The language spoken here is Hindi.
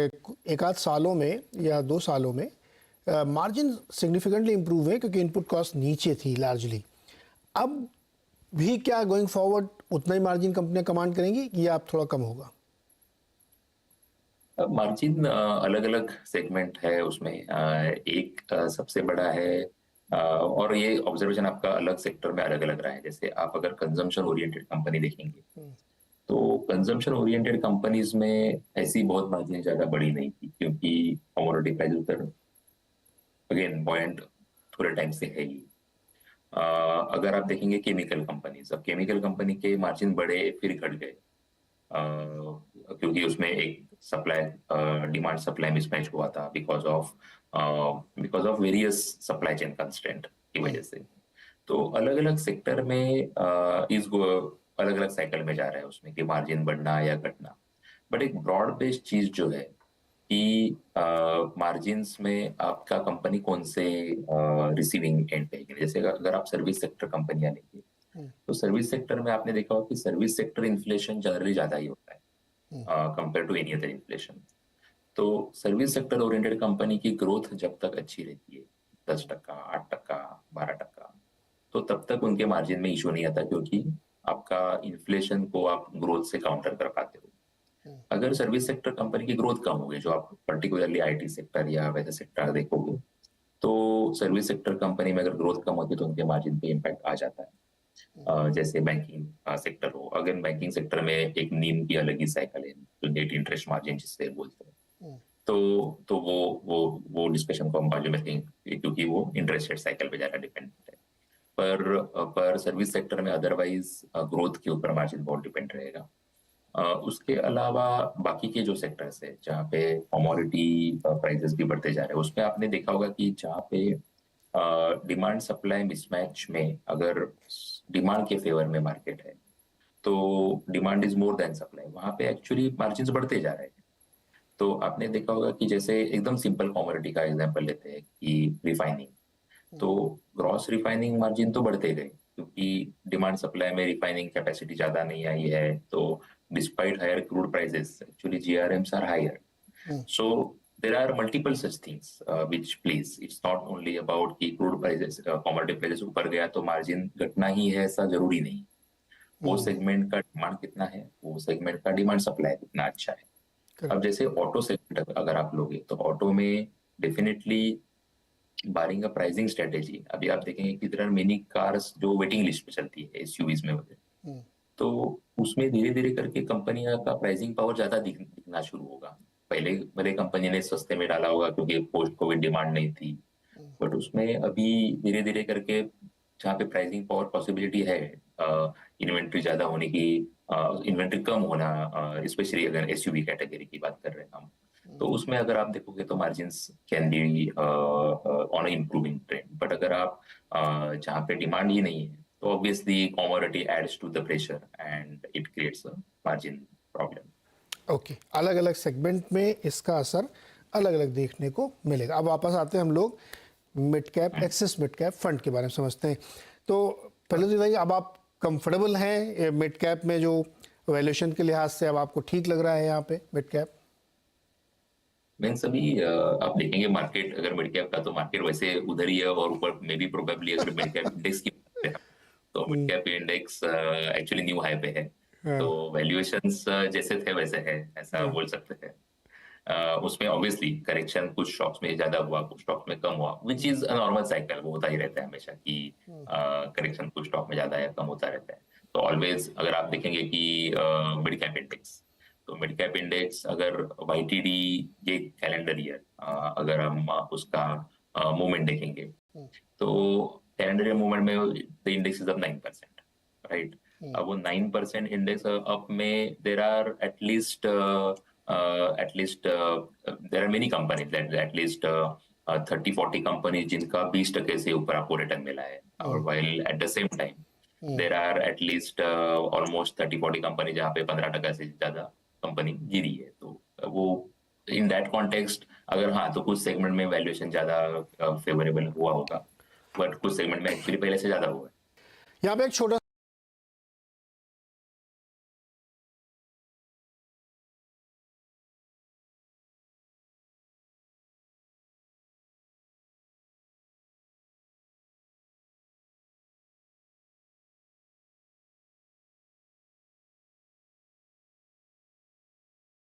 एक आध सालों में या 2 सालों में मार्जिन सिग्निफिकेंटली इम्प्रूव है क्योंकि इनपुट कॉस्ट नीचे थी लार्जली। अब भी क्या गोइंग फॉरवर्ड उतना ही मार्जिन कंपनियां कमांड करेंगी या अब थोड़ा कम होगा? मार्जिन अलग अलग सेगमेंट है उसमें। एक सबसे बड़ा है, और ये ऑब्जर्वेशन आपका अलग सेक्टर में अलग अलग रहा है। जैसे आप अगर कंजम्पशन ओरिएंटेड कंपनी देखेंगे तो कंजम्पशन ओरिएंटेड कंपनीज में ऐसी बहुत मार्जिन ज्यादा बड़ी नहीं थी, क्योंकि कमोडिटी प्राइस उधर अगेन बॉयंट थोड़े टाइम से है ही। अगर आप देखेंगे केमिकल कंपनीज, अब केमिकल कंपनी के मार्जिन बढ़े फिर घट गए, क्योंकि उसमें एक सप्लाई डिमांड सप्लाई मिसमैच हुआ था because of various supply chain constraint की वजह से। तो अलग अलग सेक्टर में इस अलग अलग साइकिल में जा रहा है उसमें कि मार्जिन बढ़ना या घटना। बट एक ब्रॉड बेस्ड चीज जो है कि मार्जिन्स में आपका कंपनी कौन से रिसीविंग एंड पे है। जैसे अगर आप सर्विस सेक्टर कंपनियां लेंगे तो सर्विस सेक्टर में आपने देखा होगा कि सर्विस सेक्टर इन्फ्लेशन जनरली ज्यादा ही होता है compare to any other inflation. तो सर्विस सेक्टर ओरिएंटेड कंपनी की ग्रोथ जब तक अच्छी रहती है 10%, 8%, 12%, तो तब तक उनके मार्जिन में इशू नहीं आता, क्योंकि आपका इन्फ्लेशन को आप ग्रोथ से काउंटर कर पाते हो। अगर सर्विस सेक्टर कंपनी की ग्रोथ कम हो गई, जो आप पर्टिकुलरली आईटी सेक्टर या वैसे सेक्टर देखोगे, तो सर्विस सेक्टर कंपनी में अगर ग्रोथ कम होती है तो उनके मार्जिन पे इम्पैक्ट आ जाता है। जैसे बैंकिंग सेक्टर हो, अगर बैंकिंग सेक्टर में एक नीम की अलग ही साइकिल है, जो नेट इंटरेस्ट मार्जिन जिससे बोलते हैं, तो वो डिस्कशन को हम बाद में रखेंगे, क्योंकि वो इंटरेस्ट रेट साइकिल पे ज्यादा डिपेंडेंट है। पर सर्विस सेक्टर में अदरवाइज ग्रोथ के ऊपर मार्जिन बहुत डिपेंड रहेगा। उसके अलावा बाकी के जो सेक्टर्स है जहाँ पे कमोडिटी प्राइसेस भी बढ़ते जा रहे हैं, उसमें आपने देखा होगा कि जहाँ पे डिमांड सप्लाई मिसमैच में अगर डिमांड के फेवर में मार्केट है तो demand is more than supply, वहां पे एक्चुअली मार्जिन बढ़ते जा रहे हैं। तो आपने देखा होगा कि जैसे एकदम सिंपल कमोडिटी का एग्जांपल लेते हैं कि रिफाइनिंग, तो ग्रॉस रिफाइनिंग मार्जिन तो बढ़ते गए क्योंकि डिमांड सप्लाई में रिफाइनिंग कैपेसिटी ज्यादा नहीं आई है। तो despite higher crude prices actually GRMs are higher. So there are multiple such things which plays. It's not only about कि crude prices, commodity prices ऊपर गया तो मार्जिन घटना ही है, ऐसा जरूरी नहीं। वो सेगमेंट का डिमांड कितना है, वो सेगमेंट का डिमांड सप्लाई कितना अच्छा है। अब जैसे ऑटो सेगमेंट अगर आप लोगे तो ऑटो में definitely Baring a pricing strategy, अभी आप देखेंगे कि देयर आर मेनी कार्स जो वेटिंग लिस्ट पे चलती है एसयूवीज में वगैरह, तो उसमें धीरे धीरे करके कंपनियों का प्राइसिंग पावर ज्यादा दिखना शुरू होगा। पहले भले कंपनी ने सस्ते में डाला होगा क्योंकि पोस्ट कोविड डिमांड नहीं थी, बट उसमें अभी धीरे धीरे करके जहाँ पे प्राइसिंग पावर पॉसिबिलिटी है, इन्वेंट्री ज्यादा होने की, इन्वेंट्री कम होना, स्पेशली अगर एसयूवी कैटेगरी की बात कर रहे हैं हम, तो उसमें अगर आप देखोगे तो margins can be on improving trend. But अगर आप जहाँ पे डिमांड ही नहीं है तो obviously commodity adds to the pressure and it creates a margin problem. Okay, अलग अलग सेगमेंट में इसका असर अलग अलग देखने को मिलेगा। अब वापस आते हैं हम लोग mid cap, Axis mid cap fund के बारे में समझते हैं। तो पहले तो बताइए, अब आप कंफर्टेबल हैं मिड कैप में? जो वैल्यूएशन के लिहाज से अब आपको ठीक लग रहा है यहाँ पे मिड कैप? मैं सभी आप देखेंगे मार्केट, अगर मिड कैप का तो मार्केट वैसे उधर ही है, और ऊपर में भी प्रोबेबली अगर मिड कैप इंडेक्स की तो mid cap index actually new high पे है। तो वैल्यूएशंस जैसे थे वैसे है, ऐसा बोल सकते हैं। उसमें ऑब्वियसली करेक्शन कुछ स्टॉक्स में ज्यादा हुआ, कुछ स्टॉक्स में कम हुआ, which is a normal cycle, वो होता ही रहता है हमेशा कि करेक्शन कुछ स्टॉक में ज्यादा या कम होता रहता है। तो ऑलवेज अगर आप देखेंगे कि मिड कैप इंडेक्स, तो मिड कैप इंडेक्स अगर YTD ये कैलेंडर ईयर अगर हम उसका मूवमेंट देखेंगे तो कैलेंडर ईयर मूवमेंट में the index is up 9%, right. अब वो 9% इंडेक्स अप में there are at least there are many companies, at least 30-40 companies जिनका 20% से ऊपर आपको रिटर्न मिला है, और while at the same time there are at least almost 30-40 company जहाँ पे 15% से ज्यादा कंपनी गिरी है। तो वो इन दैट कॉन्टेक्स्ट अगर हाँ, तो कुछ सेगमेंट में वैल्यूएशन ज्यादा फेवरेबल हुआ होगा, बट कुछ सेगमेंट में एक्चुअली पहले से ज्यादा हुआ है। यहाँ पे एक छोटा